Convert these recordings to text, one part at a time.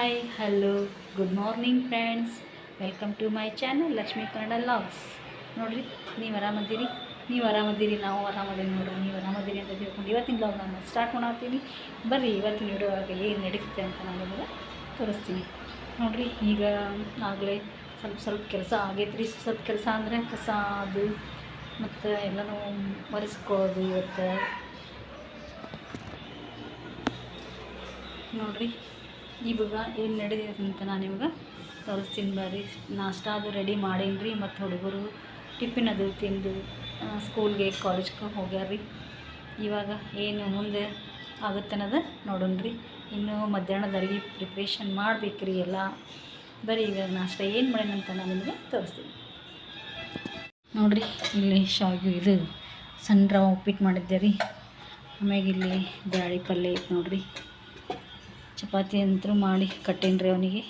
Hi hello good morning friends, welcome to my channel Lakshmi Kannada logs. ನೋಡಿರಿ, ನೀವು ಆರಾಮದಿರಿ, ನಾವು ಆರಾಮದಿರಿ ನೋಡಿರಿ. ನೀವು ಆರಾಮದಿರಿ ಅಂತ ತಿಳ್ಕೊಂಡು ಇವತ್ತಿನ ಬ್ಲಾಗ್ ನಾನು ಸ್ಟಾರ್ಟ್ ಮಾಡತ್ತೀನಿ. ಬರ್ರಿ, ಇವತ್ತಿನ ವಿಡಿಯೋಗೆ ಏನು ನಡೀತಿದೆ ಅಂತ ನಾನು ನಿಮಗೆ ತೋರಿಸ್ತೀನಿ. ನೋಡಿರಿ, ಈಗ ಆಗಲೇ ಸ್ವಲ್ಪ ಕೆಲಸ ಆಗೈತ್ರಿ. ಸ್ವಲ್ಪ ಕೆಲಸ ಅಂದರೆ ಕಸ ಅದು ಮತ್ತು ಎಲ್ಲನೂ ಒರೆಸ್ಕೊಳ್ಳೋದು. ಇವತ್ತು ನೋಡಿರಿ ಇವಾಗ ಏನು ನಡೆದಿದೆ ಅಂತ ನಾನು ನಿಮ್ಗೆ ತೋರಿಸ್ತೀನಿ. ಬರ್ರಿ, ನಾಷ್ಟ ಅದು ರೆಡಿ ಮಾಡೀನಿ ರೀ. ಮತ್ತು ಹುಡುಗರು ಟಿಫಿನ್ ಅದು ತಿಂದು ಸ್ಕೂಲ್ಗೆ ಕಾಲೇಜ್ಗೆ ಹೋಗ್ಯಾರ್ರಿ. ಇವಾಗ ಏನು ಮುಂದೆ ಆಗುತ್ತೆ ಅನ್ನೋದು ನೋಡೋಣ ರೀ. ಇನ್ನು ಮಧ್ಯಾಹ್ನದ ಅಡುಗೆ ಪ್ರಿಪ್ರೇಷನ್ ಮಾಡಬೇಕ್ರಿ ಎಲ್ಲ. ಬರೀ ಇವಾಗ ನಾಷ್ಟ ಏನು ಮಾಡೇನಂತ ನಾನು ನಿಮಗೆ ತೋರಿಸ್ತೀನಿ. ನೋಡಿರಿ, ಇಲ್ಲಿ ಇದು ಸಣ್ಣ ರವೆ ಉಪ್ಪಿಟ್ಟು ಮಾಡಿದ್ದೆ ರೀ. ಆಮ್ಯಾಗ ಇಲ್ಲಿ ಬ್ಯಾಳಿ ಪಲ್ಯ ಐತೆ ನೋಡಿರಿ. ಚಪಾತಿ ಅಂತೂ ಮಾಡಿ ಕಟ್ಟೇನಿ ರೀ ಅವನಿಗೆ.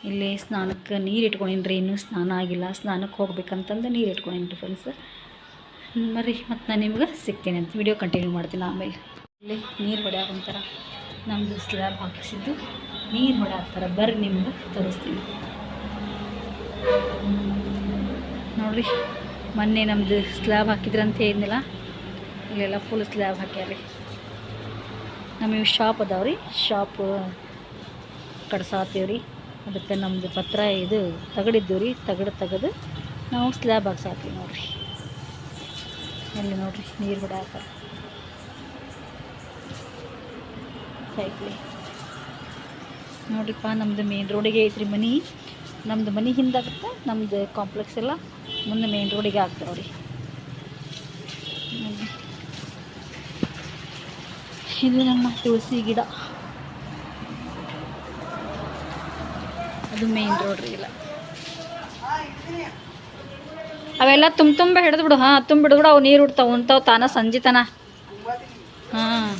ಇಲ್ಲಿ ಸ್ನಾನಕ್ಕೆ ನೀರು ಇಟ್ಕೊಂಡೇನಿ ರೀ. ಇನ್ನೂ ಸ್ನಾನ ಆಗಿಲ್ಲ, ಸ್ನಾನಕ್ಕೆ ಹೋಗ್ಬೇಕಂತಂದು ನೀರು ಇಟ್ಕೊಂಡೇನಿ ರೀ ಫ್ರೆಂಡ್ಸ್. ಬರ್ರಿ, ಮತ್ತು ನಾನು ನಿಮ್ಗೆ ಸಿಗ್ತೇನೆ ಅಂತ ವಿಡಿಯೋ ಕಂಟಿನ್ಯೂ ಮಾಡ್ತೀನಿ. ಆಮೇಲೆ ಇಲ್ಲಿ ನೀರು ಹೊಡ್ಯಾಕಂತಾರ, ನಮ್ಮದು ಸ್ಲ್ಯಾಬ್ ಹಾಕಿಸಿದ್ದು ನೀರು ಹೊಡ್ಯಾಕ್ತಾರೆ. ಬರ್ರಿ, ನಿಮ್ಗೆ ತೋರಿಸ್ತೀನಿ. ನೋಡಿರಿ, ಮೊನ್ನೆ ನಮ್ಮದು ಸ್ಲ್ಯಾಬ್ ಹಾಕಿದ್ರಂತ ಏನಿಲ್ಲ, ಇಲ್ಲೆಲ್ಲ ಫುಲ್ ಸ್ಲ್ಯಾಬ್ ಹಾಕ್ಯಾರ. ನಮಗೆ ಶಾಪ್ ಅದಾವ ರೀ, ಶಾಪ್ ಕಡ್ಸಾತೀವಿ ರೀ. ಅದಕ್ಕೆ ನಮ್ಮದು ಪತ್ರ ಇದು ತಗಡಿದ್ದು ರೀ, ತೆಗೆದು ನಾವು ಸ್ಲ್ಯಾಬ್ ಹಾಕ್ಸಾತೀವಿ. ನೋಡಿರಿ, ಅಲ್ಲಿ ನೋಡಿರಿ ನೀರು ಬಿಡಾಕ ಸೈಕ್ಲಿ. ನೋಡಿರಿಪ್ಪ, ನಮ್ಮದು ಮೇನ್ ರೋಡಿಗೆ ಐತ್ರಿ ಮನೆ. ನಮ್ಮದು ಮನೆ ಹಿಂದಾಗುತ್ತೆ, ನಮ್ಮದು ಕಾಂಪ್ಲೆಕ್ಸ್ ಎಲ್ಲ ಮುಂದೆ ಮೇನ್ ರೋಡಿಗೆ ಆಗ್ತಾವೆ ರೀ. ಇದು ನಮ್ಮ ತುಳಸಿ ಗಿಡ, ಅದು ಮೇನ್ ರೋಡ್ ರೀ. ಇಲ್ಲ ಅವೆಲ್ಲ ತುಂಬ ಹಿಡಿದು ಬಿಡು. ಹಾಂ, ತುಂಬಿಡು ಬಿಡು, ಅವು ನೀರು ಉಡ್ತಾವೆ ಉಣ್ತಾವೆ ತಾನ ಸಂಜಿತನ. ಹಾಂ,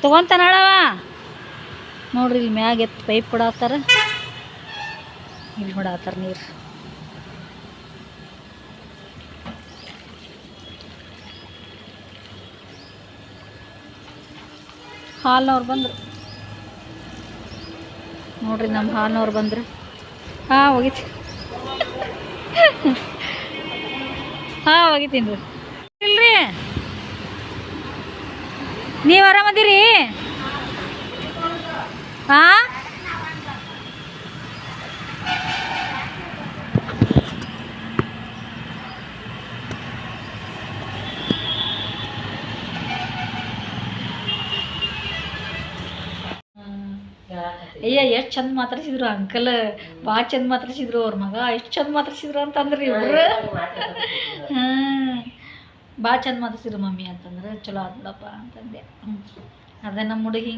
ತೊಗೊಂತಾನಳವ. ನೋಡ್ರಿ, ಇಲ್ಲಿ ಮ್ಯಾಗ ಎತ್ತು ಪೈಪ್ ಹೊಡಾತ್ತಾರ, ಇಲ್ಲಿ ಹೊಡಾತ್ತಾರ ನೀರು. ಹಾಲ್ನವ್ರು ಬಂದರು ನೋಡ್ರಿ, ನಮ್ಮ ಹಾಲ್ನವ್ರು ಬಂದರು. ಹಾಂ, ಹೋಗಿತೀನಿ. ಹಾಂ, ಹೋಗಿತೀನಿ ರೀ. ಇಲ್ರಿ, ನೀವು ಆರಾಮದಿರಿ? ಹಾಂ, ಅಯ್ಯ, ಎಷ್ಟು ಚಂದ ಮಾತಾಡ್ಸಿದ್ರು ಅಂಕಲ್, ಭಾಳ ಚಂದ ಮಾತಾಡ್ಸಿದ್ರು. ಅವ್ರ ಮಗ ಎಷ್ಟು ಚಂದ ಮಾತಾಡ್ಸಿದ್ರು ಅಂತಂದ್ರಿ ಇವ್ರು. ಹಾಂ, ಭಾಳ ಚಂದ ಮಾತಾಡ್ಸಿದ್ರು ಮಮ್ಮಿ ಅಂತಂದ್ರೆ. ಚಲೋ ಆದ್ಬಿಡಪ್ಪ ಅಂತಂದೆ. ಅದೇ ನಮ್ಮ ಹುಡುಗಿ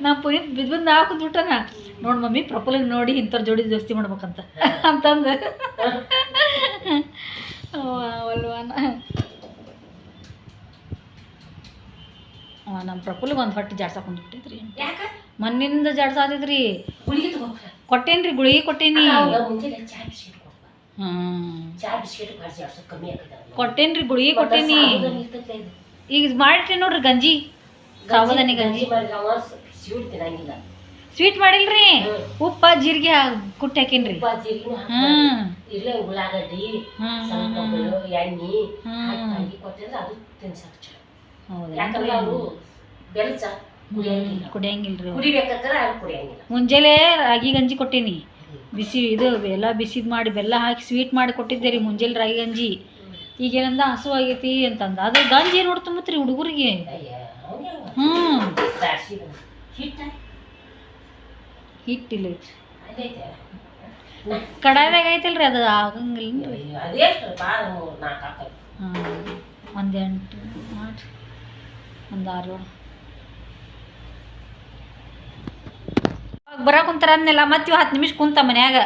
ನಾ ಪುನೀತ್ ಬಿದ್ದು ನಾವು ಕುಂದ್ಬಿಟ್ಟನ. ನೋಡಿ ಮಮ್ಮಿ, ಪ್ರಪುಲಿಗೆ ನೋಡಿ ಇಂಥವ್ರ ಜೋಡಿ ದೋಸ್ತಿ ಮಾಡ್ಬೇಕಂತ ಅಂತಂದು ಅಲ್ವಾನ. ನಮ್ಮ ಪ್ರಪುಲಿಗೆ ಒಂದು ಹೊಟ್ಟೆ ಜಾಡ್ಸಕ್ಕೆ ಕುಂದ್ಬಿಟ್ಟಿದ್ರಿ. ಮಣ್ಣಿಂದ ಜಾಡ್ಸಾದಿದ್ರಿ. ಕೊಟ್ಟೇನ್ರಿ, ಗುಳಿಗೆ ಕೊಟ್ಟೇನಿ. ಕೊಟ್ಟೇನ್ರಿ, ಗುಳಿಗೆ ಕೊಟ್ಟೇನಿ. ಈಗ ಮಾಡಿಟ್ರಿ ನೋಡ್ರಿ ಗಂಜಿ, ಸಾಬುದಾನಿ ಗಂಜಿ. ಸ್ವೀಟ್ ಮಾಡಿಲ್ರಿ, ಉಪ್ಪ ಜೀರಿಗೆ ಕುಟ್ಟಿ ಹಾಕೇನ್ರಿ. ಕುಡಿಯಂಗಿಲ್ರಿ. ಮುಂಜಾನೆ ರಾಗಿ ಗಂಜಿ ಕೊಟ್ಟೇನಿ. ಬಿಸಿ ಇದು ಎಲ್ಲ ಬಿಸಿದು ಮಾಡಿ ಬೆಲ್ಲ ಹಾಕಿ ಸ್ವೀಟ್ ಮಾಡಿ ಕೊಟ್ಟಿದ್ದೆ ರೀ ಮುಂಜಾನೆ ರಾಗಿ ಗಂಜಿ. ಈಗೇನಂದ ಹಸು ಆಗೈತಿ ಅಂತಂದ. ಅದು ಗಂಜಿ ಏನು ನೋಡ್ತಂಬತ್ರಿ ಹುಡುಗರಿಗೆ. ಹಿಟ್ಟಿಲ್ಲ ಕಡಾಯ್ದಾಗ ಐತಲ್ರಿ, ಅದು ಆಗಂಗಿಲ್ಲ ರೀ. ಹಾಂ, ಒಂದು 8 ಮಾಡಿ ಒಂದು 6 ಬರಕ್ಕೆ ಕುಂತಾರ ಅಂದ್ನೆಲ್ಲ. ಮತ್ತೆ 10 ನಿಮಿಷ ಕುಂತ ಮನ್ಯಾಗ.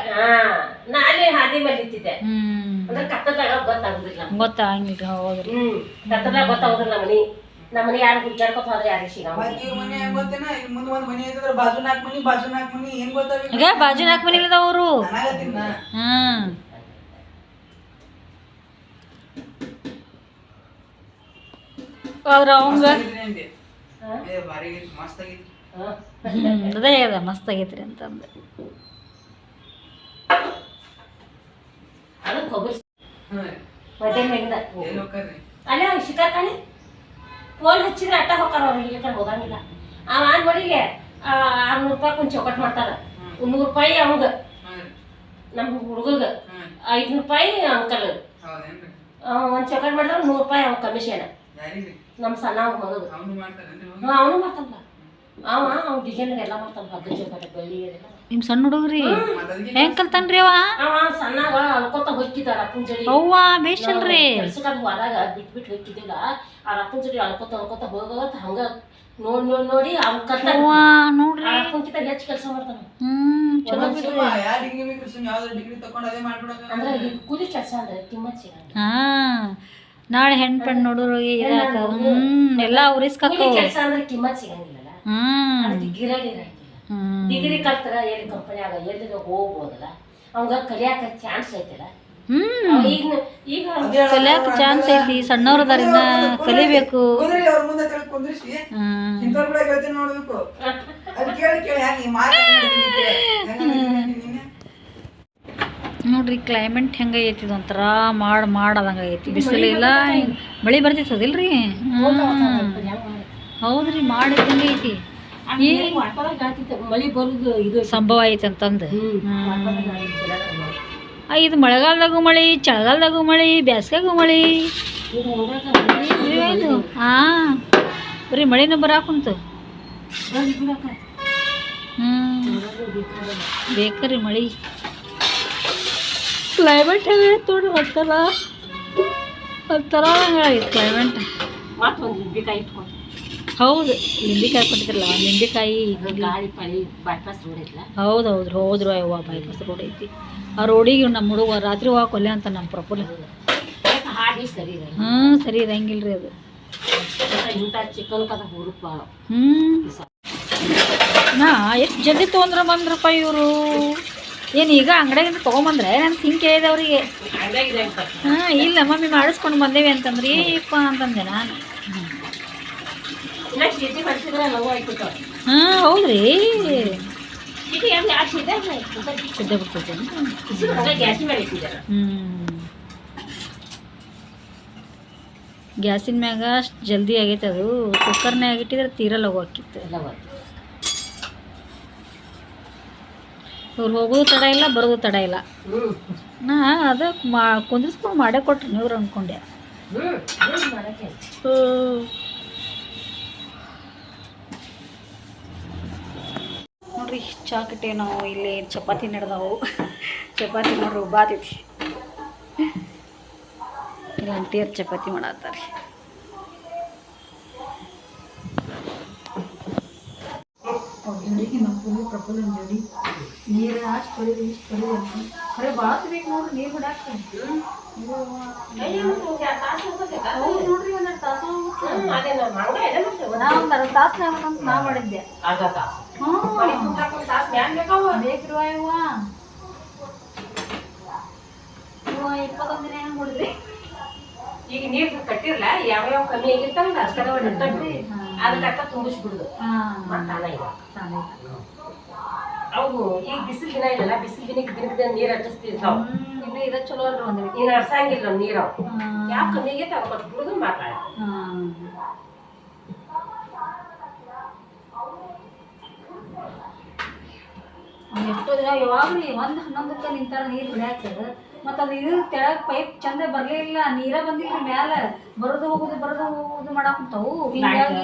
ಗೊತ್ತಾಗಂಗಿಲ್ರಿ. ಹೌದ್ರಿ, ನಮ್ಮನೆ ಯಾರು ಹುಡ್ಕಾಡ್ಕೊತ ಹೋದ್ರೆ ಯಾರಿಗೆ ಸಿಗಲ್ಲ. ಮನೆ ಹೆಂಗ್ ಗೊತ್ತೇನ, ಇಲ್ಲಿ ಮುಂದೆ ಒಂದು ಮನೆ ಐತಂದ್ರ ಬಾಜು 4 ಮನಿ ಏನ್ ಗೊತ್ತಾವ ಈಗ ಬಾಜು 4 ಮನಿ ಇದಾವ ಅವರು. ಅವ್ರ ಅವಂಗ ಅದೇ ಅದ ಮಸ್ತ್ ಆಗೈತ್ರಿ ಅಂತಂದು. ಅದು ಕೊಬ್ಬರಿ ಅಲ್ಲೇ ಶಿಕಾರ್ ಕಾಣಿ ಫೋನ್ ಹಚ್ಚಿದ್ರೆ ಅಟ್ಟ ಹೋಗ್ತಾರ ಅವ್ರು, ಇಲ್ಲಿ ಹೋಗಂಗಿಲ್ಲ. ಅವ ನೋಡಿಗೆ 600 ರೂಪಾಯಿ ಒಂದು ಚೌಕಟ್ ಮಾಡ್ತಾರ. 100 ರೂಪಾಯಿ ಅವಂಗ, ನಮ್ಮ ಹುಡುಗಗ 500 ರೂಪಾಯಿ ಅಂಕಲ್. ಒಂದು ಚೌಕಟ್ ಮಾಡಿದ್ರೆ 100 ರೂಪಾಯಿ ಅವ್ನ ಕಮಿಷನ್. ನಮ್ಮ ಸಣ್ಣ ಮಗದು ಅವನು ಮಾಡ್ತಾನಲ್ಲ, ಅವ ಡಿಸೈನ್ ಎಲ್ಲ ಮಾಡ್ತಾನ. ಹಗ್ಗ ಚೌಕಟ್ ಬೆಳ್ಳಿ ಅದೆಲ್ಲ. ನಿಮ್ಮ ಸಣ್ಣ ಹುಡುಗ್ರಿ ಹೆಂಗ್ ಕಲ್ತಾನ್ರಿ ಅವ ಸಣ್ಣಾಗ ಅಳ್ಕೊತ ಹೋಗಿದ್ದಾರ ಅಪ್ಪನ ಜಡಿ. ಅವ್ವ ಬೇಷಲ್ರಿ ಕೆಲ್ಸಕ್ಕೆ ಹೋದಾಗ ಬಿಟ್ಬಿಟ್ಟು ಹೋಗಿದ್ದಿಲ್ಲ. ಆ ಅಪ್ಪನ ಜಡಿ ಅಳ್ಕೊತ ಹೋಗೋತ್ ಹಂಗ ನೋಡಿ ಅವ್ನ ಕತ್ತ ನೋಡ್ರಿ ಅಪ್ಪನ್ಕಿಂತ ಹೆಚ್ಚು ಕೆಲಸ ಮಾಡ್ತಾನ. ಅಂದ್ರೆ ಕೂಲಿ ಕೆಲಸ ಅಂದ್ರೆ ಕಿಮ್ಮತ್ ಸಿಗಲ್ಲ. ನಾಳೆ ಹೆಣ್ಣು ಪಣ್ಣು ನೋಡೋರು ಎಲ್ಲ ರಿಸ್ಕ್ ಕೆಲಸ ಅಂದ್ರೆ ಕಿಮ್ಮತ್ ಸಿಗಂಗಿಲ್ಲ. ಗಿರಾಡಿ ಡಿಗ್ರಿ ಕಲ್ತರ ಎಲ್ಲಿ ಕಂಪನಿಯಾಗ ಎಲ್ಲಿಗ ಹೋಗ್ಬೋದಲ್ಲ, ಅವಂಗ ಕಲಿಯಾಕ ಚಾನ್ಸ್ ಐತಲ್ಲ. ಈಗ ಕಲಿಯಾಕ ಚಾನ್ಸ್ ಐತಿ. ಸಣ್ಣವ್ರದಾರಿಂದ ಕಲಿಬೇಕು. ನೋಡ್ರಿ ಕ್ಲೈಮೇಟ್ ಹೆಂಗೈತಿ, ಒಂಥರ ಮಾಡದಂಗ ಐತಿ. ಬಿಸಿಲು ಇಲ್ಲ, ಮಳೆ ಬರ್ತಿತ್ತದಿಲ್ರಿ. ಹೌದ್ರಿ ಮಾಡಿದಂಗ ಐತಿ. ಮಳಿ ಬರುದು ಇದು ಸಂಭವ ಐತಿ ಅಂತಂದು. ಇದು ಮಳೆಗಾಲದಾಗೂ ಮಳಿ, ಚಳಿಗಾಲದಾಗೂ ಮಳಿ, ಬ್ಯಾಸ್ಗಾಗೂ ಮಳಿ. ಬರೀ ಮಳಿನ ಬರಾಕುಂತು. ಬೇಕ್ರಿ ಮಳಿ. ಕ್ಲೈಮೇಟ್ ಹೆಂಗೈತೆ ನೋಡ್ರಿ, ಒಂಥರ ಹಂಗಾಗೈತಿ ಕ್ಲೈಮೇಟ್. ಹೌದು, ಲಿಂಬಿಕಾಯಿ ಕೊಟ್ಟಿದ್ರಲ್ಲ, ಲಿಂಬಿಕಾಯಿ ಗಾಳಿ ಪಳಿ ಬೈಪಾಸ್ ರೋಡ್ ಐತಲ್ಲ. ಹೌದೌದ್ರಿ ಹೋದ್ರು ಅವ್ವ, ಬೈಪಾಸ್ ರೋಡ್ ಐತಿ. ಆ ರೋಡಿಗೆ ನಮ್ಮ ಹುಡುಗ ರಾತ್ರಿ ಹೋಗಿ ಕೊಲ್ಲೆ ಅಂತ ನಮ್ಮ ಪ್ರಫುಲ್. ಸರಿ ಇರಂಗಿಲ್ರಿ ಅದು. ಚಿಕನ್ ಕದ ಹುಡುಪ ನಾ ಎಷ್ಟು ಜಲ್ದಿ ತೊಗೊಂಡ್ರಪ್ಪ ಇವರು. ಏನು ಈಗ ಅಂಗಡಿಯಾಗಿಂದ ತೊಗೊಂಬಂದ್ರೆ ನಾನು ಥಿಂಕ್ ಹೇಳಿದೆ ಅವರಿಗೆ. ಇಲ್ಲ ಮಮ್ಮಿ ಮಾಡಿಸ್ಕೊಂಡು ಬಂದೇವಿ ಅಂತಂದ್ರಿ ಏಪ್ಪ ಅಂತಂದೆ ನಾನು. ಹೌದ್ರಿ ಗ್ಯಾಸಿನ ಮ್ಯಾಗ ಅಷ್ಟು ಜಲ್ದಿ ಆಗೈತೆ ಅದು. ಕುಕ್ಕರ್ನಾಗ ಇಟ್ಟಿದ್ರೆ ತೀರಾ ಲಘು ಹಾಕಿತ್ತು. ಇವ್ರು ಹೋಗೋದು ತಡ ಇಲ್ಲ, ಬರೋದು ತಡ ಇಲ್ಲ. ನಾ ಅದು ಕುಂದಿಸ್ಕೊಂಡು ಮಾಡೇ ಕೊಟ್ರಿ ನೀವ್ರು ಅಂದ್ಕೊಂಡೆ. ನೋಡ್ರಿ ಚಾ ಕಟ್ಟೆ ನಾವು ಇಲ್ಲಿ ಚಪಾತಿ ನಡೆದವು. ಚಪಾತಿ ನೋಡ್ರಿ ಬಾತೈತಿ. ಇಲ್ಲ ಅಂಟಿಯರ್ ಚಪಾತಿ ಮಾಡತ್ತಾರೆ. ಜೋಡಿಗೆ ನಮ್ಮ ಪ್ರಫುಲ್ ಜೋಡಿ ನೀರು ಅಷ್ಟು ತೊಳಿದು ಇಷ್ಟು ತೊಳಿದು ಅಂತ ಖರೆ ಭಾಳ ಬೇಕು ನೋಡ್ರಿ ನೀರು ಬಿಡಾಕ. ನೋಡ್ರಿ ಒಂದೆರಡು ತಾಸು ನಾ ಒಂದು ಅರ್ಧ ತಾಸು ಅಂತ ನಾ ಮಾಡಿದ್ದೆ. ಬೇಕ್ರಿ ಇವ 21 ದಿನ ಹೆಂಗೆ ಮಾಡಿದ್ರಿ. ಈಗ ನೀರು ಕಟ್ಟಿರಲ್ಲ, ಯಾವ ಕಮ್ಮಿ ಆಗಿರ್ತಲ್ಲ ಅಷ್ಟೇ ಕಟ್ಟಿ ಅದಕ್ಕೆ ತುಂಬಿಸ್ಬಿಡುದು. ಅವು ಈಗ ಬಿಸಿಲು ದಿನ ಇಲ್ಲ, ಬಿಸಿಲು ದಿನಕ್ಕೆ ನೀರು ಹಚ್ಚಿಸ್ತಿರ್ತಾವ. ಇನ್ನು ಇದ ಚಲೋ ಅಲ್ರಿ ಒಂದು ನೀನು ಹರ್ಸಂಗಿಲ್ಲ ನೀರು. ಯಾವ ಕಮ್ಮಿ ಆಗೈತೆ ಅದು ಕೊಟ್ಬಿಡುದು ಮಾತಾಡ. ಎಷ್ಟೋ ದಿನ ಯಾವಾಗ್ರಿ 1-11ಕ್ಕೆ ನಿಂತಾರ ನೀರು ಬಿಡ್ಯಾಕ. ಮತ್ತು ಅದು ಇದು ತೆಳಗೆ ಪೈಪ್ ಚಂದ ಬರಲಿಲ್ಲ, ನೀರೇ ಬಂದಿಲ್ಲ ಮ್ಯಾಲ. ಬರೋದು ಹೋಗೋದು ಮಾಡಾಕಂತಾವು. ಹಿಂಗಾಗಿ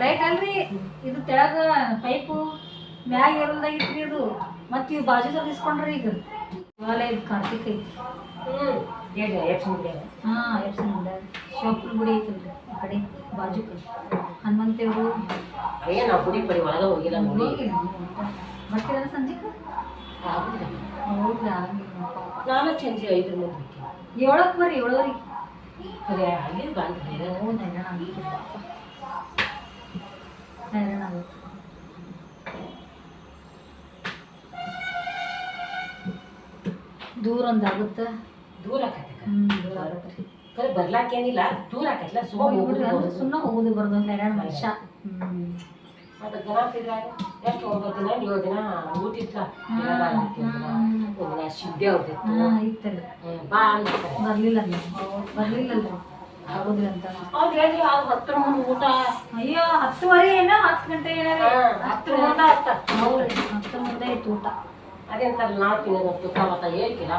ಲೈಟ್ ಅಲ್ರಿ ಇದು ತೆಳಗ ಪೈಪು ಮ್ಯಾಗ ಇರಲ್ದಾಗಿತ್ರಿ ಅದು. ಮತ್ತು ಇವು ಬಾಜುದಾಗ ಇಸ್ಕೊಂಡ್ರಿ ಈಗ ದೇವಾಲಯ ಇದು ಕಾರ್ತಿಕ್ ಐತಿ. ಎಪ್ಸನ್ ಗುಡಿ ಶಿವಪುರ ಗುಡಿ ಐತಲ್ರಿ ಆ ಕಡೆ ಬಾಜುಕ ಹನುಮಂತೇವರು. ಗುಡಿ ಪಡಿ ಒಳಗೆ ಹೋಗಿಲ್ಲ. ಬರ್ತೀರಲ್ಲ ಸಂಜೆಗೆ? ಹೌದಾ? ನಾನು ಸಂಜೆ 5 7ಕ್ಕೆ ಬರ್ರಿ, 7:30. ಅಲ್ಲಿ ಬಂದು ಹೈರಾಣ ಆಗುತ್ತೆ ಹೈರಾಣ ಆಗುತ್ತೆ ದೂರ ಒಂದಾಗುತ್ತೆ ದೂರ ಆಕೈತೆ ದೂರ ಆಗುತ್ತೆ ಕರೆ ಬರ್ಲಾಕೇನಿಲ್ಲ ದೂರ ಆಕೈತಲ್ಲ ಸುಮ್ಮನೆ ಹೋಗೋದು ಬರೋದು ಹೈರಾಣ ಮನುಷ್ಯ ಅದು ಗಣಪಿದ್ರಾಗ ಎಷ್ಟು 9 ದಿನ 7 ದಿನ ಊಟಿತ್ಲ ಒಂದಿನ ಶಿಡ್ಡೆ ಅವ್ರದಿತ್ತು ಇತ್ತಲ್ಲ ಬಾ ಅಂತ ಬರ್ಲಿಲ್ಲಲ್ಲ ಆಗೋದಿಲ್ಲ ಅಂತ ಅವ್ರು ಹೇಳಿ ಅವ್ರು 10 ಮುಂದೆ ಊಟ ಅಯ್ಯೋ 10:30 ಏನೋ 10 ಗಂಟೆ ಏನಾರ 10 ಮುಂದೆ ಆಗ್ತ ಹೌದು 10 ಮುಂದೆ ಇತ್ತು ಊಟ ಅದೇಂತಾರಲ್ಲ ನಾವು ತಿನ್ನೋದು ತುಕ್ಕ ಮತ್ತ ಹೇಳ್ಕಿಲ್ಲ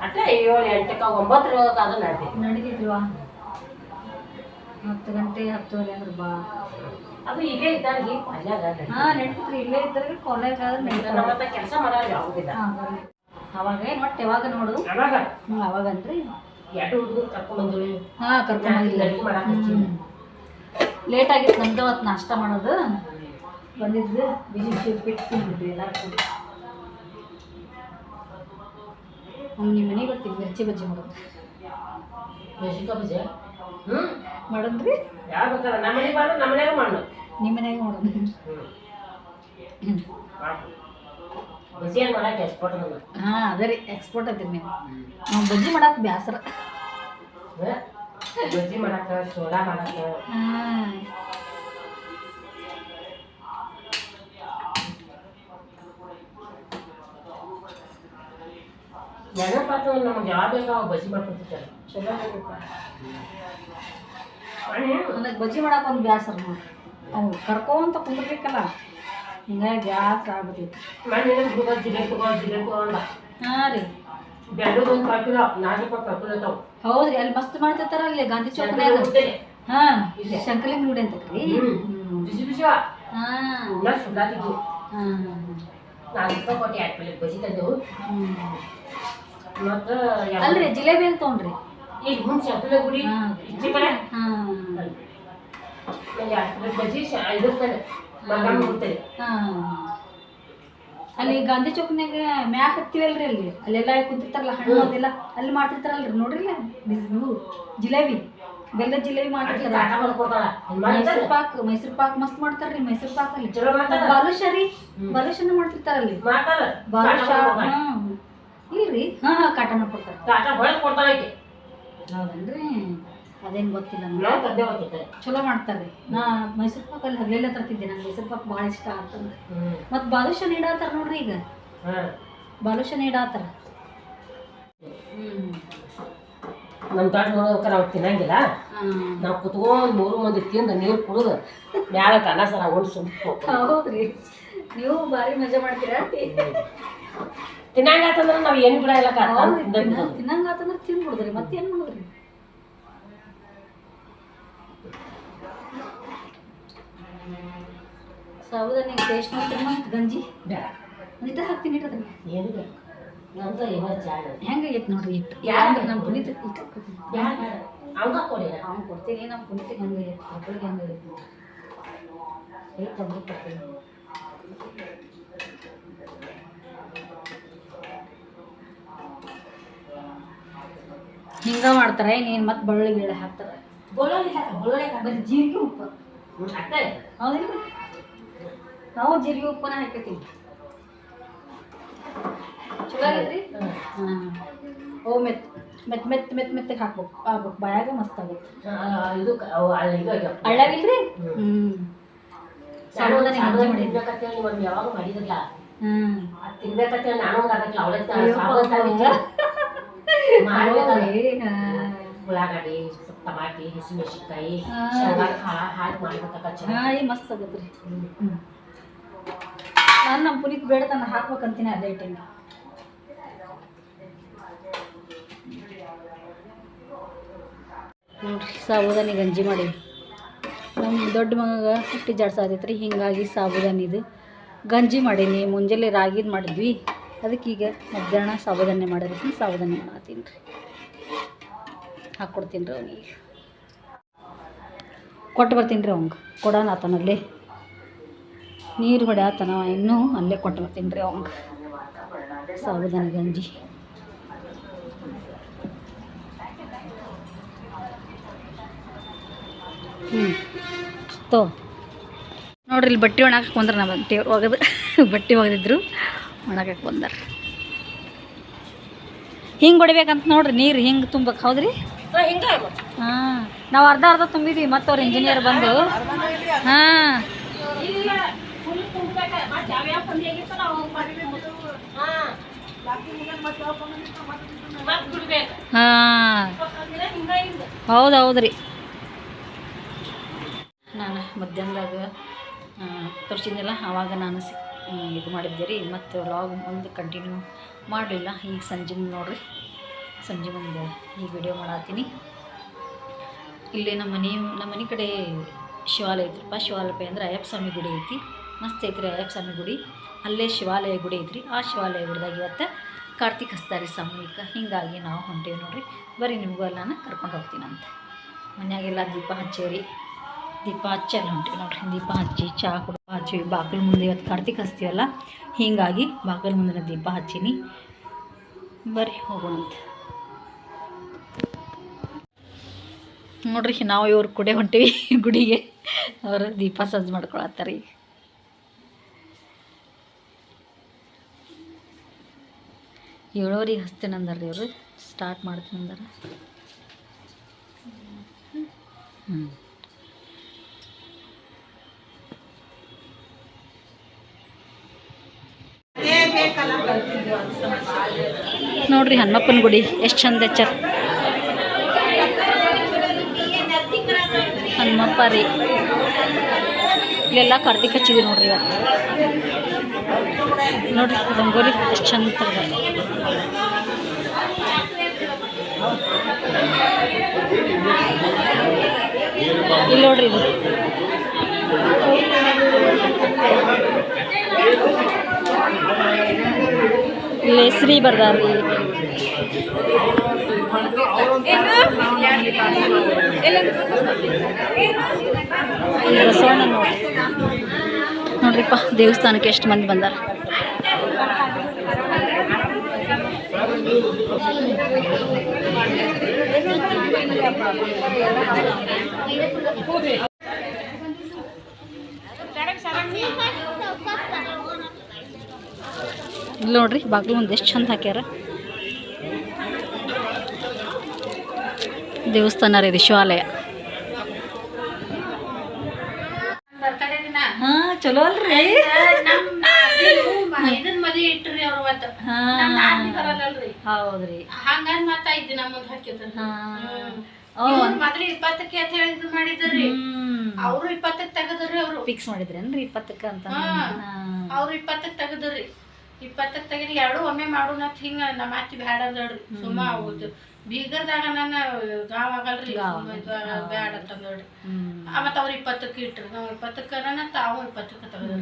ಅಟ್ಟ 7 8ಕ್ಕೆ 9 ಅದು ನಡೀತಿದ್ವಾ 10 ಗಂಟೆ 10:30 ಅಂದ್ರೆ ಬಾ ಅದು ಇಲ್ಲೇ ಇದ್ದಾಗ ಅಲ್ಲಾಗ ನಡೀತಿದ್ರಿ ಇಲ್ಲೇ ಇದ್ದಾಗ ಕಾಲೇಜ್ ಮತ್ತೆ ಕೆಲಸ ಮಾಡೋದು ಯಾವುದಿಲ್ಲ ಅವಾಗ ಒಟ್ಟು ಯಾವಾಗ ನೋಡು ಅವಾಗ ಅವಾಗನ್ರಿ 2 ಹುಡುಗರು ಕರ್ಕೊಂಡ್ಬಂದಿವಿ ಕರ್ಕೊಂಡ್ ಅಡುಗೆ ಮಾಡಕ್ಕೆ ಹಚ್ಚಿದ್ವಿ ಲೇಟ್ ಆಗಿತ್ತು ನಮ್ದು ಅವತ್ತು ನಾಷ್ಟ ಮಾಡೋದು ಬಂದಿದ್ದು ಬಿಸಿ ಬಿಸಿ ಉಪ್ಪಿಟ್ಟು ತಿಂದ್ಬಿಟ್ವಿ ಎಲ್ಲ ಕೂಡಿ ನಿಮ್ಮ ಮನೆಗೆ ಬರ್ತೀವಿ ಮಿರ್ಚಿ ಬಜ್ಜಿ ಮಾಡೋದು ಮೆಣಸಿನ್ಕಾಯಿ ಬಜ್ಜಿ ಮಾಡೋದ್ರಿ ಯಾವ ಬೇಕಾದ್ರೆ ನಮ್ಮ ಮನೆಗೆ ಬಂದ್ರೆ ನಮ್ಮ ಮನೆಯಾಗ ಮಾಡೋದು ನಿಮ್ಮ ಮನೆಗೆ ಮಾಡೋದು ಬಜ್ಜಿ ಏನು ಮಾಡಕ್ಕೆ ಎಕ್ಸ್ಪೋರ್ಟ್ ಅದ ಅದೇ ರೀ ಎಕ್ಸ್ಪೋರ್ಟ್ ಐತಿ ನೀವು ನಾವು ಬಜ್ಜಿ ಮಾಡಕ್ಕೆ ಬೇಸರ ಬಜ್ಜಿ ಮಾಡಕ್ಕೆ ಸೋಡಾ ಮಾಡಕ್ಕೆ ನೆನಪಾತು ನಮ್ಗೆ ಯಾವ ಬೇಕಾವ ಬಜ್ಜಿ ಮಾಡ್ಕೊತಿರ್ತಾರೆ ಚಲೋ ನನಗೆ ಬಜ್ಜಿ ಮಾಡಕ್ಕೆ ಒಂದು ಬೇಸರ ನೋಡ್ರಿ ಅವು ಕರ್ಕೊಂತ ಕುಂದಿರ್ಬೇಕಲ್ಲ ಹಿಂಗಾಗಿ ಬೇಸರ ಆಗ್ಬಿಟ್ಟೈತಿ ಮನೆ ಹುಡುಗ ಜಿಲೇಬಿ ತಗೊಂಡ ರೀ ಬೆಳ್ಳದು ಒಂದು ಕಾಕಿಲ್ಲ 4 ರೂಪಾಯಿ ಕರ್ಕೊಳ್ತಾವ ಹೌದ್ರಿ ಅಲ್ಲಿ ಮಸ್ತ್ ಮಾಡ್ತಿರ್ತಾರ ಅಲ್ಲಿ ಗಾಂಧಿ ಚೌಕ್ನ್ಯಾಗ ಶಂಕಲಿಂಗ್ ನೋಡಿ ಅಂತ ರೀ ಬಿಸಿ ಬಿಸಿ ಸುಳ್ಳಾತಿದ್ವು 4 ರೂಪಾಯಿ ಕೊಟ್ಟು 2 ಪ್ಲೇಟ್ ಬಜ್ಜಿ ತಂದೆವು ಮತ್ತು ಅಲ್ರಿ ಜಿಲೇಬಿ ಅಂತ ತೊಗೊಂಡ್ರಿ ಈಗ ಮುಂದೆ ಶಂಕಲ ಗುಡಿ ಈಚೆ ಕಡೆ 2 ಪ್ಲೇಟ್ ಬಜ್ಜಿ 5 ರೂಪಾಯಿ ಮಗನ ಕೊಡ್ತೇವೆ ಅಲ್ಲಿ ಗಾಂಧಿ ಚೌಕ್ನ್ಯಾಗ ಮ್ಯಾಕ್ ಹತ್ತಿವಲ್ರಿ ಅಲ್ಲೆಲ್ಲ ಕುಂತಿರ್ತಾರಲ್ಲ ಹಣ್ಣು ಅದೆಲ್ಲ ಅಲ್ಲಿ ಮಾಡ್ತಿರ್ತಾರಲ್ರಿ ನೋಡ್ರಿ ಇವು ಜಿಲೇಬಿ ಬೆಲ್ಲದ ಜಿಲೇಬಿ ಮಾಡ್ತಿರ್ತಾರ ಮೈಸೂರು ಪಾಕ್ ಮಸ್ತ್ ಮಾಡ್ತಾರ್ರಿ ಮೈಸೂರು ಪಾಕ್ ಅಲ್ಲಿ ಬಾಲುಷ ರೀ ಬಾಲುಷನ ಮಾಡ್ತಿರ್ತಾರಲ್ಲಿ ಬಾಲುಷ ಇಲ್ರಿ ಕಾಟ ಮಾಡ್ಕೊಡ್ತಾರ ಹೌದನ್ರಿ ಅದೇನು ಗೊತ್ತಿಲ್ಲ ಚಲೋ ಮಾಡ್ತಾರ್ರಿ ನಾ ಮೈಸೂರು ಪಾಕ್ ಅಲ್ಲಿ ಹಗಲೆಲ್ಲ ತರ್ತಿದ್ದೆ ನಂಗೆ ಮೈಸೂರು ಪಾಕ್ ಭಾಳ ಇಷ್ಟ ಅಂತಂದ್ರೆ ಮತ್ತು ಬಾಲುಷ ನೀಡಾತಾರ ನೋಡ್ರಿ ಈಗ ಬಾಲುಷ ನೀಡಾತಾರ ನಮ್ಮ ತಾಟ ನೋಡೋಕೆ ನಾವು ತಿನ್ನಂಗಿಲ್ಲ ನಾವು ಕುತ್ಕೊಂಡು 3 ಮಂದಿ ತಿಂದು ನೀರು ಕುಡಿದು ಮ್ಯಾಲ ಅನ್ನ ಸರ ಉಂಡು ಸುಮ್ಮ ಹೌದ್ರಿ ನೀವು ಭಾರಿ ಮಜಾ ಮಾಡ್ತೀರಾ ತಿನ್ನಂಗಾತಂದ್ರೆ ನಾವು ಏನು ಬಿಡಲ್ಲ ತಿನ್ನಂಗಾತಂದ್ರೆ ತಿಂದ್ಬಿಡುದ್ರಿ ಮತ್ತೇನು ಮಾಡೋದ್ರಿ ಸಾಬುದಾನಿ ಟೇಸ್ಟ್ ಮಾಡ್ತೀರಿ ಮತ್ತು ಗಂಜಿ ಬೇಡ ಒಂದಿಟ್ಟ ಹಾಕ್ತೀನಿ ಇಟ್ಟದ್ರಿ ಏನು ಬೇಡ ನಂದು ಏನೋ ಚಾಡ ಹೆಂಗಾಗೈತೆ ನೋಡ್ರಿ ಇಟ್ಟು ಯಾರು ನಮ್ಮ ಪುನೀತ್ ಹಂಗ ಕೊಡಿ ಅವ್ನು ಕೊಡ್ತೀನಿ ನಮ್ಮ ಪುನೀತಿಗೆ ಹೆಂಗಾಗೈತೆ ಮಕ್ಕಳಿಗೆ ಹೆಂಗಾಗೈತೆ ತಂದು ಕೊಡ್ತೀನಿ ಹಿಂಗೆ ಮಾಡ್ತಾರೆ ನೀನು ಮತ್ತೆ ಬೆಳ್ಳುಳ್ಳಿ ಬೇಳೆ ಹಾಕ್ತಾರೆ ಬರೀ ಜೀರಿಗೆ ಉಪ್ಪು ಹೌದಿಲ್ಲ ನಾವು ಜೀರಿಗೆ ಉಪ್ಪನ್ನ ಹಾಕೈತೀವಿ ಚಲೋ ಆಗೈತ್ರಿ ಓ ಮೆತ್ತಗೆ ಹಾಕ್ಬೇಕು ಆಗ್ಬೇಕು ಬಾಯಾಗ ಮಸ್ತ್ ಆಗೈತಿ ಇದು ಹಳ್ಳಾಗಿಲ್ರಿ ಸಾಬುದಾನಿ ಗಂಜಿ ಮಾಡಿ ತಿನ್ಬೇಕಂತೇಳಿ ಯಾವಾಗ ಮಾಡಿದ್ರಲ್ಲ ತಿನ್ಬೇಕಂತೇಳಿ ನಾನು ಒಂದು ಅದಕ್ಕೆ ಉಳ್ಳಾಗಡ್ಡಿ ಟಮಾಟಿ ಹಸಿಮೆಣಸಿನ್ಕಾಯಿ ಶೇಂಗಾ ಕಾಳು ಹಾಕಿ ಮಾಡ್ಬೇಕಾಗಿ ಮಸ್ತ್ ಆಗತ್ರಿ ನಾನು ನಮ್ಮ ಪುನೀತ್ ಬೇಡ ನಾನು ಹಾಕ್ಬೇಕಂತೀನಿ ಅದೇ ಟೈಮ್ ನೋಡ್ರಿ ಸಾಬುದಾನಿ ಗಂಜಿ ಮಾಡಿ ನಮ್ಮ ದೊಡ್ಡ ಮಗ ಹುಟ್ಟಿ ಜಾಡ್ಸಾದೈತ್ರಿ ಹಿಂಗಾಗಿ ಸಾಬುದಾನಿದು ಗಂಜಿ ಮಾಡೀನಿ ಮುಂಜಾನೆ ರಾಗಿದು ಮಾಡಿದ್ವಿ ಅದಕ್ಕೆ ಈಗ ಮಧ್ಯಾಹ್ನ ಸಾಬುದಾನಿ ಮಾಡಿರ್ತೀನಿ ಸಾಬುದಾನಿ ಮಾಡತ್ತೀನಿ ರೀ ಹಾಕ್ಕೊಡ್ತೀನಿ ರೀ ಅವನಿಗೆ ಕೊಟ್ಟು ಬರ್ತೀನಿ ರೀ ಅವಂಗೆ ಕೊಡೋಣ ಆತನಲ್ಲಿ ನೀರು ಹೊಡ್ಯಾತನ ಇನ್ನೂ ಅಲ್ಲೇ ಕೊಟ್ಟು ಬರ್ತೀನಿ ರೀ ಅವಂಗೆ ಸಾಬುದಾನಿ ಗಂಜಿ ತೋ ನೋಡ್ರಿ ಇಲ್ಲಿ ಬಟ್ಟೆ ಒಣಗಕ್ಕೆ ಬಂದ್ರೆ ನಾ ಬಟ್ಟೆ ಒಗದು ಬಟ್ಟೆ ಒಗೆದಿದ್ರು ಒಣಗಕ್ಕೆ ಬಂದಾರ. ಹಿಂಗೆ ಹೊಡಿಬೇಕಂತ ನೋಡ್ರಿ, ನೀರು ಹಿಂಗೆ ತುಂಬಕ್ಕೆ ಹೌದ್ರಿ. ಹಿಂಗೆ ಹಾಂ ನಾವು ಅರ್ಧ ತುಂಬಿದ್ವಿ ಮತ್ತು ಅವ್ರು ಇಂಜಿನಿಯರ್ ಬಂದು ಹಾಂ ಇಲ್ಲ ಫುಲ್ ತುಂಬ್ಬೇಕ. ಮತ್ತೆ ಯಾವ್ಯಾವ ಪಂದ್ಯ ಆಗಿರ್ತಾವ ಅವು ಮಾಡಿಬೇಕು. ಹಾಂ ಮತ್ತೆ ಬಿಡ್ಬೇಕು. ಹಾಂ ಹೌದು ಹೌದ್ರಿ. ನಾನು ಮಧ್ಯಾಹ್ನದಾಗ ತೋರಿಸಿದ್ನಲ್ಲ ಆವಾಗ ನಾನು ಇದು ಮಾಡಿದ್ದೆ ರೀ. ಮತ್ತು ವ್ಲಾಗ್ ಒಂದು ಕಂಟಿನ್ಯೂ ಮಾಡಲಿಲ್ಲ. ಈಗ ಸಂಜೆ ಮುಂದೆ ನೋಡಿರಿ, ಸಂಜೆ ಮುಂದೆ ಈ ವಿಡಿಯೋ ಮಾಡತ್ತೀನಿ. ಇಲ್ಲಿ ನಮ್ಮ ಮನೆ ಕಡೆ ಶಿವಾಲಯ ಐತ್ರಿಪ್ಪ. ಶಿವಾಲಯ ಅಂದ್ರೆ ಅಯ್ಯಪ್ಪ ಸ್ವಾಮಿ ಗುಡಿ ಐತಿ, ಮಸ್ತ್ ಐತ್ರಿ ಅಯ್ಯಪ್ಪ ಸ್ವಾಮಿ ಗುಡಿ. ಅಲ್ಲೇ ಶಿವಾಲಯ ಗುಡಿ ಐತ್ರಿ. ಆ ಶಿವಾಲಯ ಗುಡಿದಾಗ ಇವತ್ತು ಕಾರ್ತಿಕ್ ಹಚ್ತಾರೆ ಸಾಮೂಹಿಕ. ಹೀಗಾಗಿ ನಾವು ಹೊಂಟೇವಿ ನೋಡ್ರಿ. ಬರೀ ನಿಮಗೂ ಎಲ್ಲ ನಾನು ಕರ್ಕೊಂಡು ಹೋಗ್ತೀನಂತ. ಮನ್ಯಾಗೆಲ್ಲ ದೀಪ ಹಚ್ಚೇರಿ, ದೀಪ ಹಚ್ಚಲ್ಲ ಹೊಂಟೀವಿ ನೋಡ್ರಿ. ದೀಪ ಹಚ್ಚಿ ಚಹಾ ಕುಡಿ ಹಚ್ಚಿ ಬಾಗಿಲು ಮುಂದೆ ಇವತ್ತು ಕಾರ್ತಿಕ್ ಹಚ್ತೀವಲ್ಲ, ಹೀಗಾಗಿ ಬಾಗಿಲು ಮುಂದೆ ದೀಪ ಹಚ್ಚೀನಿ. ಬರ್ರಿ ಹೋಗೋಣಂತ ನೋಡ್ರಿ. ನಾವು ಇವ್ರ ಕೂಡೆ ಹೊಂಟೀವಿ ಗುಡಿಗೆ. ಅವರು ದೀಪ ಸಜ್ಜು ಮಾಡ್ಕೊಳತ್ತಾರೆ ಈಗ. ಏಳುವರೆಗೆ ಹಚ್ತೇನೆ ಅಂದಾರ ರೀ ಇವರು, ಸ್ಟಾರ್ಟ್ ಮಾಡ್ತೀನಿ ಅಂದಾರ. ನೋಡ್ರಿ ಹನುಮಪ್ಪನ ಗುಡಿ ಎಷ್ಟು ಚಂದ ಹಚ್ಚಾರ. ಹನುಮಪ್ಪ ರೀ ಇಲ್ಲೆಲ್ಲ ಕಾರ್ತಿಕ್ ಹಚ್ಚಿದ್ವಿ ನೋಡ್ರಿ ಇವತ್ತು. ನೋಡ್ರಿ ರಂಗೋಲಿ ಎಷ್ಟು ಚಂದ ತರ್ದ. ಇಲ್ಲಿ ನೋಡ್ರಿ ಇದು ಇಲ್ಲಿ ಹೆಸ್ರಿ ಬರ್ದಾರ್ರಿ. ಬಸವಣ್ಣ ನೋಡ್ರಿಪ್ಪ ದೇವಸ್ಥಾನಕ್ಕೆ ಎಷ್ಟು ಮಂದಿ ಬಂದಾರ. ಇಲ್ಲಿ ನೋಡ್ರಿ ಬಾಗಿಲು ಮುಂದೆ ಎಷ್ಟು ಚಂದ ಹಾಕ್ಯಾರ. ದೇವಸ್ಥಾನ ರೀ ಇದು, ಶಿವಾಲಯ. ಹಾ ಚಲೋ ಅಲ್ರಿ. ಇದನ್ ಮದಿ ಇಟ್ರಿ ಅವ್ರ ಬರಲ್ಲಲ್ರಿ. ಹೌದ್ರಿ. ಹಂಗ ಮತ್ತ ಐದ್ ದಿನ ಮುಂದ್ ಹಾಕಿದ್ರು. ಮೊದ್ಲು 20ಕ್ಕೆ ಅಂತ ಹೇಳಿದ್ ಮಾಡಿದ್ರಿ. ಅವ್ರು 20ಕ್ಕೆ ತೆಗದ್ರಿ. ಅವ್ರು ಫಿಕ್ಸ್ ಮಾಡಿದ್ರೇನ್ರಿ 20ಕ್ಕೆ ಅಂತ. ಅವ್ರು 20ಕ್ಕೆ ತೆಗದ್ರಿ. 20ಕ್ಕೆ ತೆಗದ್ ಎರಡು ಒಮ್ಮೆ ಮಾಡೋಣ ಅಂತ ಹಿಂಗ ನಮ್ಮ ಅತ್ತಿ ಬ್ಯಾಡ ಅಂದ್ರಿ. ಸುಮ್ಮ ಆಗುದು ಬೀಗರ್ದಾಗ ನನ್ನ ಗಾವ್ ಆಗಲ್ರಿ, ಬ್ಯಾಡ ಅಂತ ನೋಡ್ರಿ. ಮತ್ತ ಅವ್ರು 20ಕ್ಕೆ ಇಟ್ರಿ. ನಾವ್ 20ಕ್ಕೆ ತಾವು 20ಕ್ಕೆ ತೆಗದ್ರಿ.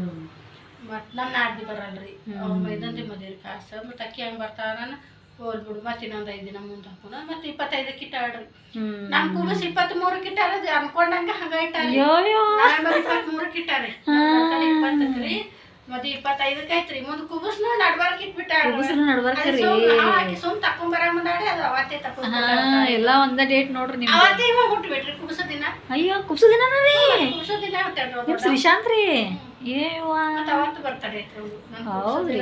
ಮತ್ ನಮ್ ನಾಡ್ದಿ ಬರಲ್ರಿ. ಅವ್ರ ಮೈದಂದಿ ಮದಿರಿ ಕಾಸ. ಮತ್ ಅಕ್ಕಿ ಹಂಗ ಬರ್ತಾವ. ಹೋಲ್ ಬಿಡು ಮತ್ತೆ ಇನ್ನೊಂದ್ 5 ದಿನ ಮುಂದೆ ಹಾಕೋಣ. ಮತ್ತೆ 25ಕ್ಕೆ ಇಟ್ಟಾಳ್ರಿ. ನಮ್ ಕೂಬಸ್ 23ಕ್ಕೆ ಇಟ್ಟಾರ. ಅನ್ಕೊಂಡಂಗ ಹಂಗ ಇಟ್ಟಾರಿ. 23ಕ್ಕೆ ಇಟ್ಟಾರಿ. 20ಕ್ಕೆ ರೀ. ಮತ್ತೆ 25ಕ್ಕೆ ಐತ್ರಿ. ಮುಂದ್ ಕುಬಸ್ ನಡ್ಬಾರ್ಕ್ ಇಟ್ಬಿಟ್ಟಾಳ್ರಿ. ಸುಮ್ ತಕೊಂಡ್ ಬರ ಮುಂದಾಡಿ ಅದು ಅವತ್ತೇ ತಕೊಂಡ್ ಎಲ್ಲ ಒಂದ ಡೇಟ್ ನೋಡ್ರಿ. ನಿಮ್ ಅವತ್ತೇ ಇವಾಗ ಹುಟ್ಬಿಟ್ರಿ ಕುಬಸ ದಿನ. ಅಯ್ಯೋ ಕುಬ್ಸ ದಿನ ರೀ. ಕುಬಸ ದಿನ ಹುಟ್ಟಾಡ್ರಿ ಶ್ರೀಶಾಂತ್ ರೀ. ಏವಾ ಅವತ್ತು ಬರ್ತಾರೆ. ಹೌದ್ರಿ.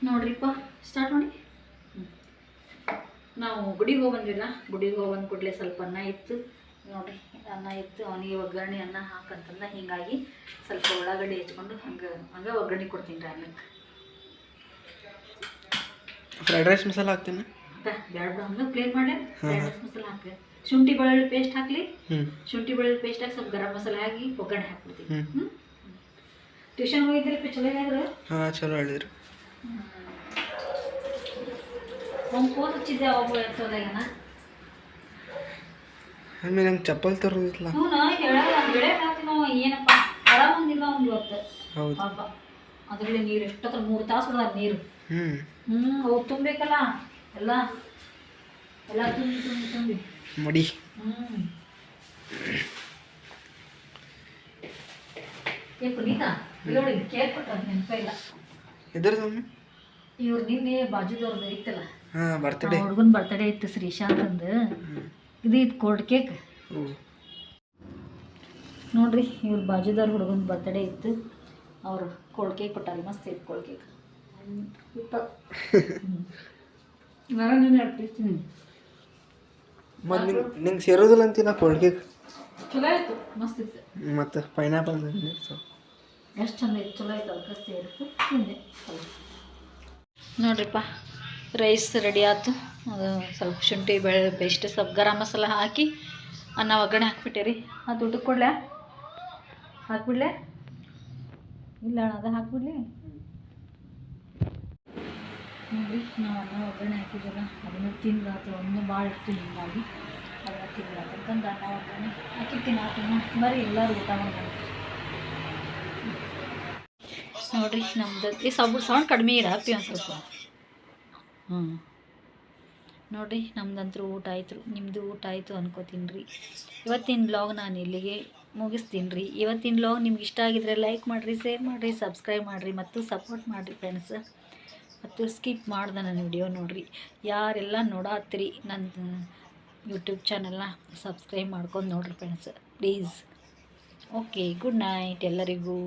ನೋಡ್ರಿಪ್ಪ ಸ್ಟಾರ್ಟ್ ಮಾಡಿ. ನಾವು ಗುಡಿಗೆ ಹೋಗಿ ಬಂದ್ವಿಲ್ಲ. ಗುಡಿಗೆ ಹೋಗಿ ಬಂದ ಕೂಡಲೇ ಸ್ವಲ್ಪ ಅನ್ನ ಇತ್ತು ನೋಡ್ರಿ. ಅನ್ನ ಇತ್ತು, ಅವನಿಗೆ ಒಗ್ಗರಣೆ ಅನ್ನ ಹಾಕಂತಂದ. ಹೀಗಾಗಿ ಸ್ವಲ್ಪ ಉಳ್ಳಾಗಡ್ಡಿ ಹೆಚ್ಕೊಂಡು ಹಂಗೆ ಒಗ್ಗರಣೆ ಕೊಡ್ತೀನಿ ರೀ ಅನ್ನಕ್ಕೆ. ಫ್ರೈಡ್ ರೈಸ್ ಮಸಾಲ ಹಾಕ್ತೀನಿ. ಬ್ಯಾಡ ಹಂಗೆ ಪ್ಲೇನ್ ಮಾಡಿ ಫ್ರೈಡ್ ರೈಸ್ ಮಸಾಲ ಹಾಕಿ, ಶುಂಠಿ ಬೆಳ್ಳುಳ್ಳಿ ಪೇಸ್ಟ್ ಹಾಕಲಿ. ಶುಂಠಿ ಬೆಳ್ಳುಳ್ಳಿ ಪೇಸ್ಟ್ ಹಾಕಿ ಸ್ವಲ್ಪ ಗರಂ ಮಸಾಲೆ ಹಾಕಿ ಒಗ್ಗರಣೆ ಹಾಕ್ಬಿಡ್ತೀನಿ. ಟ್ಯೂಷನ್ ಹೋಗಿದ್ರಿ ಚಲೋ ಹೇಳಿದ್ರು. ಹಾಂ ಚಲೋ ಹೇಳಿದ್ರು. ಒಂದು ಫೋನ್ ಹಚ್ಚಿದ್ದೆ ಅವಾಗ ಎತ್ತೋದಾಗನ. ಆಮೇಲೆ ನಂಗೆ ಚಪ್ಪಲ್ ತರೋದಿಲ್ಲ. ಹ್ಞೂ ಹೇಳತ್ತೀವಿ ನಾವು. ಏನಪ್ಪ ಆರಾಮಂದಿಲ್ಲ ಒಂದು ಇವತ್ತು. ಹೌದು ಪಾಪ ಅದರಲ್ಲಿ ನೀರು ಎಷ್ಟೊತ್ತ 3 ತಾಸು ಹೊಡೆದ ನೀರು. ಅವು ತುಂಬಬೇಕಲ್ಲ ಎಲ್ಲ ಎಲ್ಲ ತುಂಬಿ ತುಂಬಿ ತುಂಬಿ ಮಡಿ. ಪುನೀತಾ ನೋಡಿ ಕೇರ್ ಕೊಟ್ಟ ನೆನಪ ಇಲ್ಲ. ಎದ್ರದ್ದು ಇವ್ರು ನಿನ್ನೆ ಬಾಜುದವ್ರದ್ದು ಇತ್ತಲ್ಲ ಹಾಂ ಬರ್ತಡೇ ಹುಡುಗನ ಬರ್ತಡೇ ಇತ್ತು ಶ್ರೀಶಾಂತಂದು. ಇದು ಇತ್ತು ಕೋಲ್ಡ್ ಕೇಕ್ ನೋಡ್ರಿ. ಇವ್ರ ಬಾಜುದಾರ ಹುಡುಗನ ಬರ್ತಡೇ ಇತ್ತು, ಅವರು ಕೋಲ್ಡ್ ಕೇಕ್ ಕೊಟ್ಟಾರೆ. ಮಸ್ತ್ ಇತ್ತು ಕೋಲ್ಡ್ ಕೇಕ್. ನಾನು ಅರ್ಪಿಸ್ತೀನಿ. ಮತ್ತು ನಿಂಗೆ ಸೇರೋದಿಲ್ಲ ಅಂತೀನ ಕೋಲ್ಡ್ ಕೇಕ್. ಚಲೋ ಆಯಿತು, ಮಸ್ತ್ ಇತ್ತು. ಮತ್ತು ಪೈನಾಪಲ್ ಎಷ್ಟು ಚಂದ ಇತ್ತು, ಚಲೋ ಆಯ್ತು. ಅದಕ್ಕೆ ಸೇರಿತ್ತು ತಿಂದೆ. ನೋಡ್ರಿಪ್ಪ, ರೈಸ್ ರೆಡಿ ಆಯ್ತು. ಅದು ಸ್ವಲ್ಪ ಶುಂಠಿ ಬೆಳ್ಳುಳ್ಳಿ ಪೇಸ್ಟ್, ಸ್ವಲ್ಪ ಗರಂ ಮಸಾಲ ಹಾಕಿ ಅನ್ನ ಒಗ್ಗರಣೆ ಹಾಕ್ಬಿಟ್ಟೆ ರೀ. ಅದು ಊಟಕ್ಕೆ ಕೊಡ್ಲಾ? ಹಾಕ್ಬಿಡ್ಲೆ? ಇಲ್ಲ ಅಣ್ಣ, ಅದು ಹಾಕ್ಬಿಡ್ಲಿ. ನೋಡಿ, ನಾವು ಅನ್ನ ಒಗ್ಗರಣೆ ಹಾಕಿದ್ದಲ್ಲ, ಅದನ್ನು ತಿಂದಾತು. ಒಂದು ಭಾಳ ಇತ್ತು, ಹಿಂಗಾಗಿ ಅದನ್ನು ತಿಂದಾತು ಅಂತಂದು ಅನ್ನ ಒಗ್ಗರಣೆ ಹಾಕಿ ತಿನ್ನಾತನ. ಬರೀ ಎಲ್ಲರೂ ಊಟ ಮಾಡೋದು ನೋಡಿರಿ. ನಮ್ದು ಈ ಸೌಂಡ್ ಕಡಿಮೆ ಇಡಪ್ಪಿ ಒಂದು ಸ್ವಲ್ಪ. ನೋಡಿರಿ, ನಮ್ದಂತರೂ ಊಟ ಆಯ್ತು. ನಿಮ್ಮದು ಊಟ ಆಯಿತು ಅನ್ಕೋತೀನಿ ರೀ. ಇವತ್ತಿನ ಬ್ಲಾಗ್ ನಾನು ಇಲ್ಲಿಗೆ ಮುಗಿಸ್ತೀನಿ ರೀ. ಇವತ್ತಿನ ಬ್ಲಾಗ್ ನಿಮ್ಗೆ ಇಷ್ಟ ಆಗಿದ್ರೆ ಲೈಕ್ ಮಾಡಿರಿ, ಶೇರ್ ಮಾಡಿರಿ, ಸಬ್ಸ್ಕ್ರೈಬ್ ಮಾಡಿರಿ ಮತ್ತು ಸಪೋರ್ಟ್ ಮಾಡಿರಿ ಫ್ರೆಂಡ್ಸ್. ಮತ್ತು ಸ್ಕಿಪ್ ಮಾಡ್ದೆ ನನ್ನ ವಿಡಿಯೋ ನೋಡಿರಿ. ಯಾರೆಲ್ಲ ನೋಡತ್ತೀರಿ ನನ್ನ ಯೂಟ್ಯೂಬ್ ಚಾನಲ್ನ ಸಬ್ಸ್ಕ್ರೈಬ್ ಮಾಡ್ಕೊಂಡು ನೋಡಿರಿ friends please. Okay, good night ಎಲ್ಲರಿಗೂ.